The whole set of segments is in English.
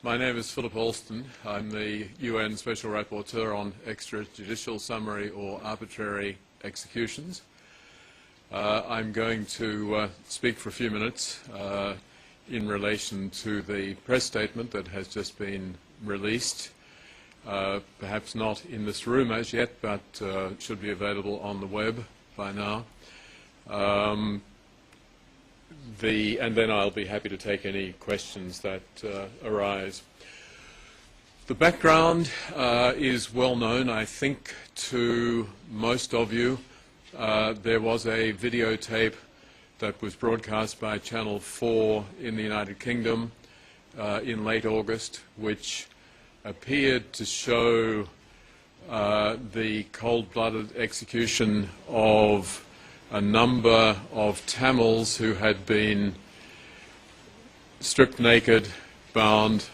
My name is Philip Alston. I'm the UN Special Rapporteur on extrajudicial summary or arbitrary executions. I'm going to speak for a few minutes in relation to the press statement that has just been released, perhaps not in this room as yet, but should be available on the web by now. And then I'll be happy to take any questions that arise. The background is well known, I think, to most of you. There was a videotape that was broadcast by Channel 4 in the United Kingdom in late August, which appeared to show the cold-blooded execution of a number of Tamils who had been stripped naked, bound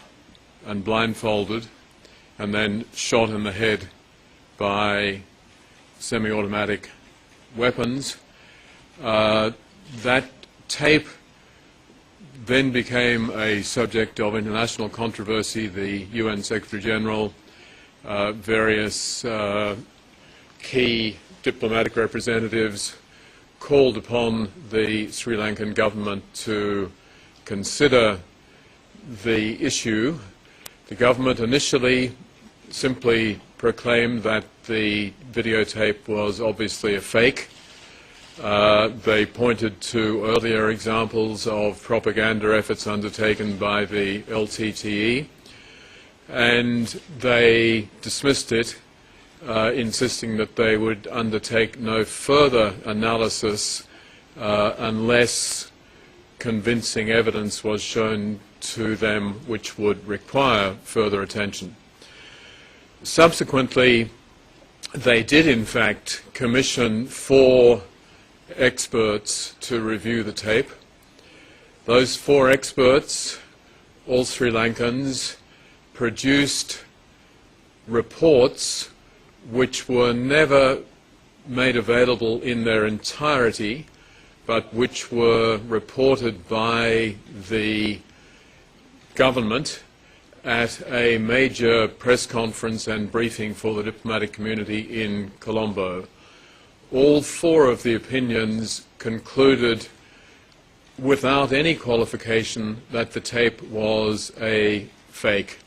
and blindfolded, and then shot in the head by semi-automatic weapons. That tape then became a subject of international controversy. The UN Secretary General, various key diplomatic representatives called upon the Sri Lankan government to consider the issue. The government initially simply proclaimed that the videotape was obviously a fake. They pointed to earlier examples of propaganda efforts undertaken by the LTTE, and they dismissed it, insisting that they would undertake no further analysis unless convincing evidence was shown to them which would require further attention. Subsequently, they did in fact commission 4 experts to review the tape. Those 4 experts, all Sri Lankans, produced reports which were never made available in their entirety, but which were reported by the government at a major press conference and briefing for the diplomatic community in Colombo. All 4 of the opinions concluded without any qualification that the tape was a fake.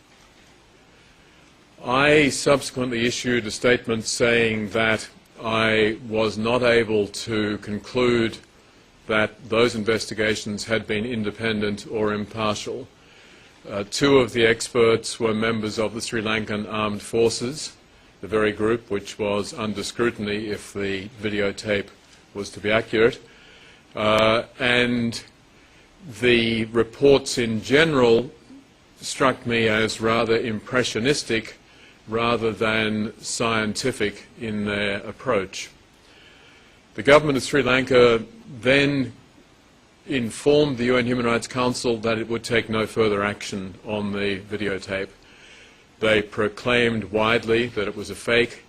I subsequently issued a statement saying that I was not able to conclude that those investigations had been independent or impartial. 2 of the experts were members of the Sri Lankan Armed Forces, the very group which was under scrutiny if the videotape was to be accurate, and the reports in general struck me as rather impressionistic rather than scientific in their approach. The government of Sri Lanka then informed the UN Human Rights Council that it would take no further action on the videotape. They proclaimed widely that it was a fake.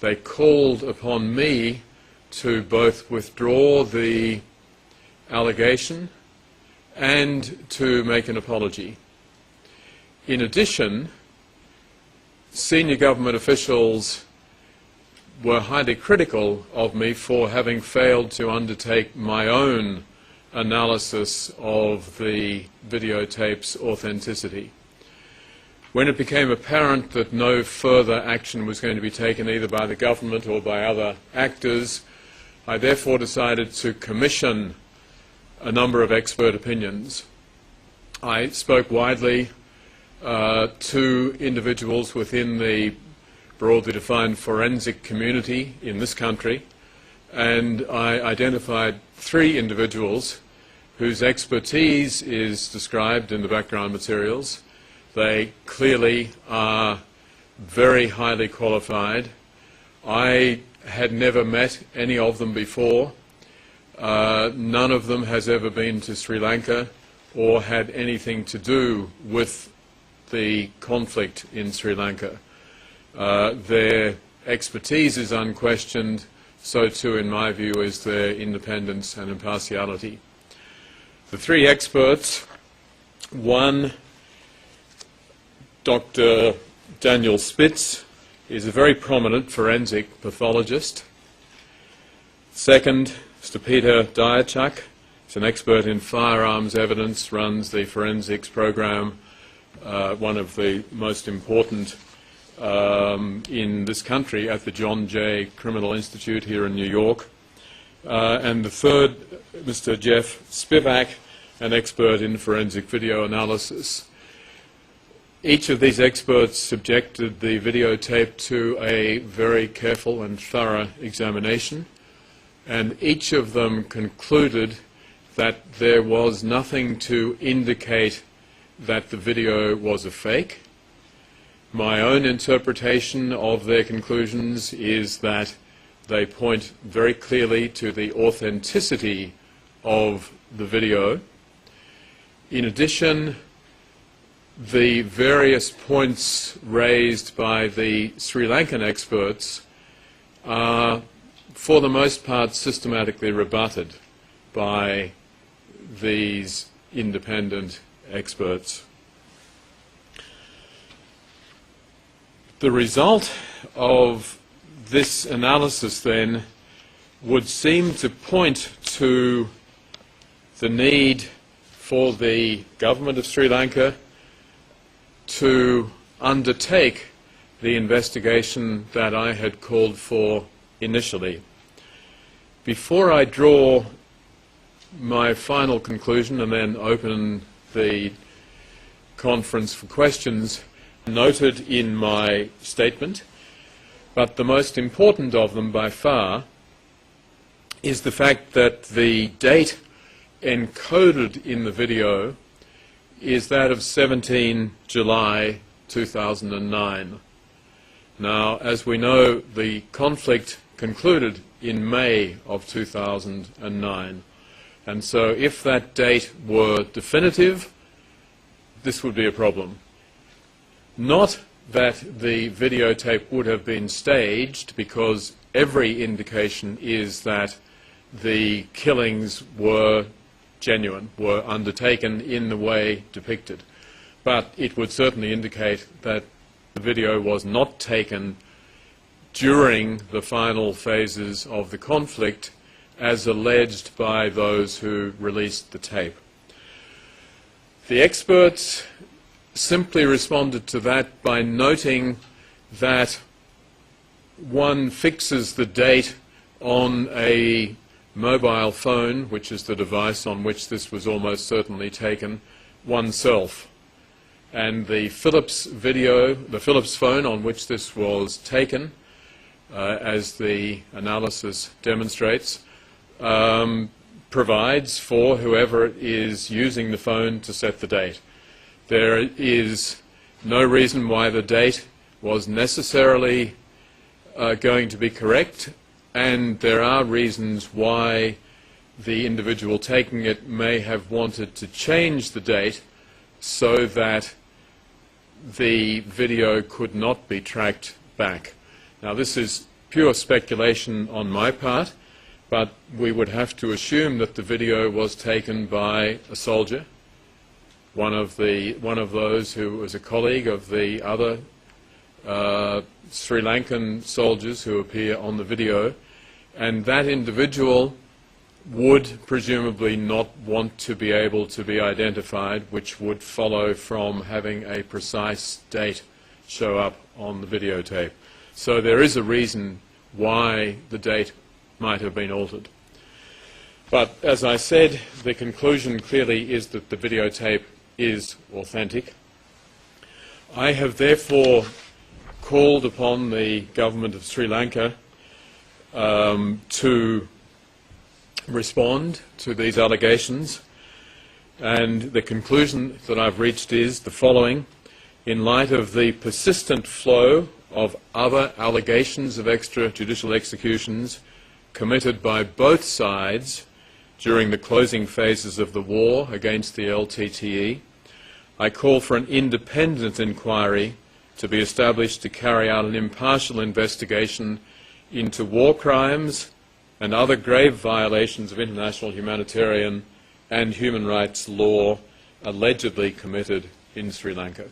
They called upon me to both withdraw the allegation and to make an apology. In addition, senior government officials were highly critical of me for having failed to undertake my own analysis of the videotape's authenticity. When it became apparent that no further action was going to be taken either by the government or by other actors, I therefore decided to commission a number of expert opinions. I spoke widely to individuals within the broadly defined forensic community in this country, and I identified 3 individuals whose expertise is described in the background materials. They clearly are very highly qualified. I had never met any of them before. None of them has ever been to Sri Lanka or had anything to do with the conflict in Sri Lanka. Their expertise is unquestioned, so too, in my view, is their independence and impartiality. The 3 experts, one Dr. Daniel Spitz is a very prominent forensic pathologist. Second, Mr. Peter Diachak is an expert in firearms evidence, runs the forensics program, one of the most important in this country at the John Jay Criminal Institute here in New York. And the third, Mr. Jeff Spivak, an expert in forensic video analysis. Each of these experts subjected the videotape to a very careful and thorough examination, and each of them concluded that there was nothing to indicate that the video was a fake. My own interpretation of their conclusions is that they point very clearly to the authenticity of the video. In addition, the various points raised by the Sri Lankan experts are, for the most part, systematically rebutted by these independent experts. The result of this analysis, then, would seem to point to the need for the government of Sri Lanka to undertake the investigation that I had called for initially. Before I draw my final conclusion and then open the conference for questions, noted in my statement, but the most important of them by far is the fact that the date encoded in the video is that of 17 July 2009. Now, as we know, the conflict concluded in May of 2009, and so if that date were definitive, this would be a problem. Not that the videotape would have been staged, because every indication is that the killings were genuine, were undertaken in the way depicted. But it would certainly indicate that the video was not taken during the final phases of the conflict, as alleged by those who released the tape. The experts simply responded to that by noting that one fixes the date on a mobile phone, which is the device on which this was almost certainly taken, oneself. And the Philips phone on which this was taken, as the analysis demonstrates, provides for whoever is using the phone to set the date. There is no reason why the date was necessarily going to be correct, and there are reasons why the individual taking it may have wanted to change the date so that the video could not be tracked back. Now, this is pure speculation on my part, but we would have to assume that the video was taken by a soldier, one of those who was a colleague of the other Sri Lankan soldiers who appear on the video, and that individual would presumably not want to be able to be identified, which would follow from having a precise date show up on the videotape. So there is a reason why the date might have been altered. But as I said, the conclusion clearly is that the videotape is authentic. I have therefore called upon the government of Sri Lanka to respond to these allegations, and the conclusion that I've reached is the following. In light of the persistent flow of other allegations of extrajudicial executions committed by both sides during the closing phases of the war against the LTTE, I call for an independent inquiry to be established to carry out an impartial investigation into war crimes and other grave violations of international humanitarian and human rights law allegedly committed in Sri Lanka.